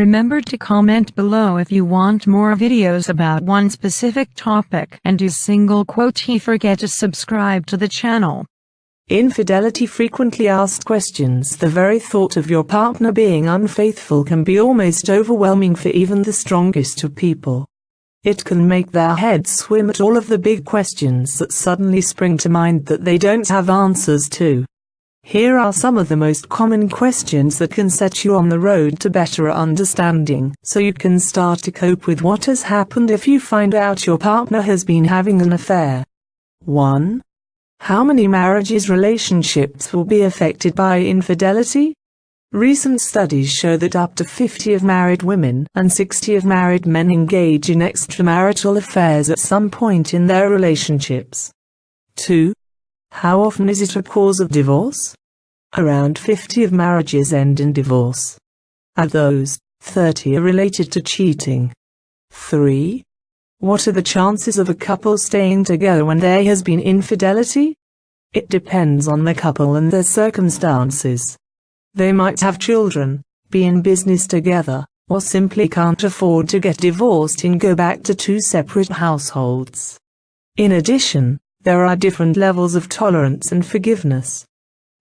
Remember to comment below if you want more videos about one specific topic, and do single quote forget to subscribe to the channel. Infidelity. Frequently asked questions. The very thought of your partner being unfaithful can be almost overwhelming for even the strongest of people. It can make their heads swim at all of the big questions that suddenly spring to mind that they don't have answers to. Here are some of the most common questions that can set you on the road to better understanding, so you can start to cope with what has happened if you find out your partner has been having an affair. 1. How many relationships will be affected by infidelity? Recent studies show that up to 50 of married women and 60 of married men engage in extramarital affairs at some point in their relationships. 2. How often is it a cause of divorce? Around 50 of marriages end in divorce. Of those, 30 are related to cheating. 3. What are the chances of a couple staying together when there has been infidelity? It depends on the couple and their circumstances. They might have children, be in business together, or simply can't afford to get divorced and go back to two separate households. In addition, there are different levels of tolerance and forgiveness.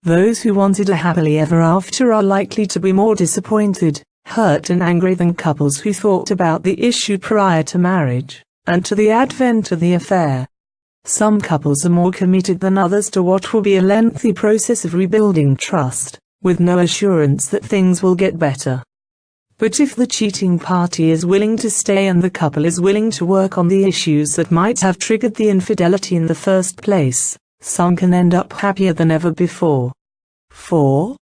Those who wanted a happily ever after are likely to be more disappointed, hurt and angry than couples who thought about the issue prior to marriage, and to the advent of the affair. Some couples are more committed than others to what will be a lengthy process of rebuilding trust, with no assurance that things will get better. But if the cheating party is willing to stay and the couple is willing to work on the issues that might have triggered the infidelity in the first place, some can end up happier than ever before. 4.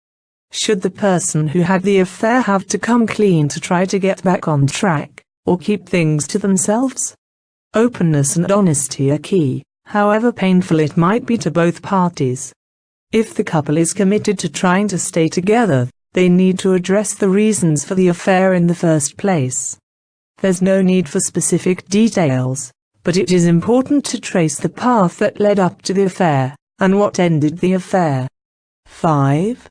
Should the person who had the affair have to come clean to try to get back on track, or keep things to themselves? Openness and honesty are key, however painful it might be to both parties. If the couple is committed to trying to stay together, they need to address the reasons for the affair in the first place. There's no need for specific details, but it is important to trace the path that led up to the affair, and what ended the affair. 5.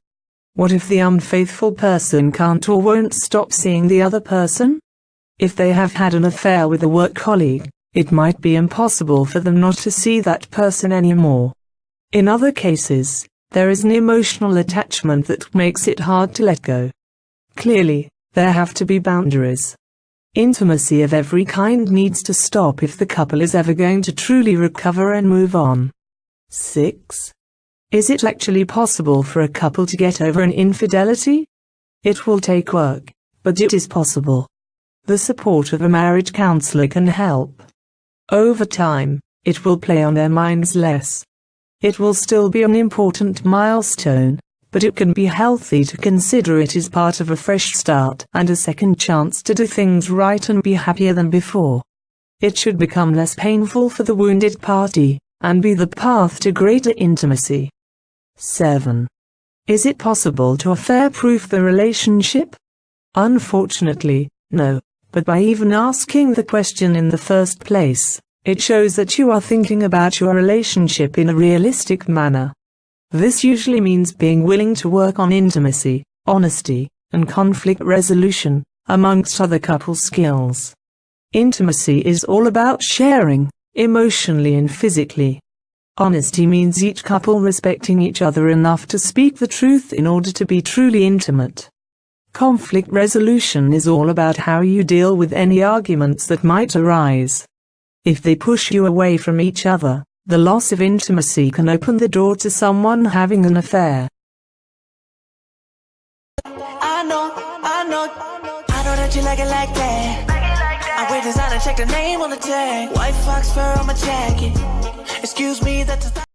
What if the unfaithful person can't or won't stop seeing the other person? If they have had an affair with a work colleague, it might be impossible for them not to see that person anymore. In other cases, there is an emotional attachment that makes it hard to let go. Clearly, there have to be boundaries. Intimacy of every kind needs to stop if the couple is ever going to truly recover and move on. 6. Is it actually possible for a couple to get over an infidelity? It will take work, but it is possible. The support of a marriage counselor can help. Over time, it will play on their minds less. It will still be an important milestone, but it can be healthy to consider it as part of a fresh start and a second chance to do things right and be happier than before. It should become less painful for the wounded party, and be the path to greater intimacy. 7. Is it possible to affair-proof the relationship? Unfortunately, no, but by even asking the question in the first place, it shows that you are thinking about your relationship in a realistic manner. This usually means being willing to work on intimacy, honesty, and conflict resolution, amongst other couple skills. Intimacy is all about sharing, emotionally and physically. Honesty means each couple respecting each other enough to speak the truth in order to be truly intimate. Conflict resolution is all about how you deal with any arguments that might arise. If they push you away from each other, the loss of intimacy can open the door to someone having an affair. I know that you like it like that. I wear designer, check the name on the tag. White fox fur on my jacket. Excuse me, that's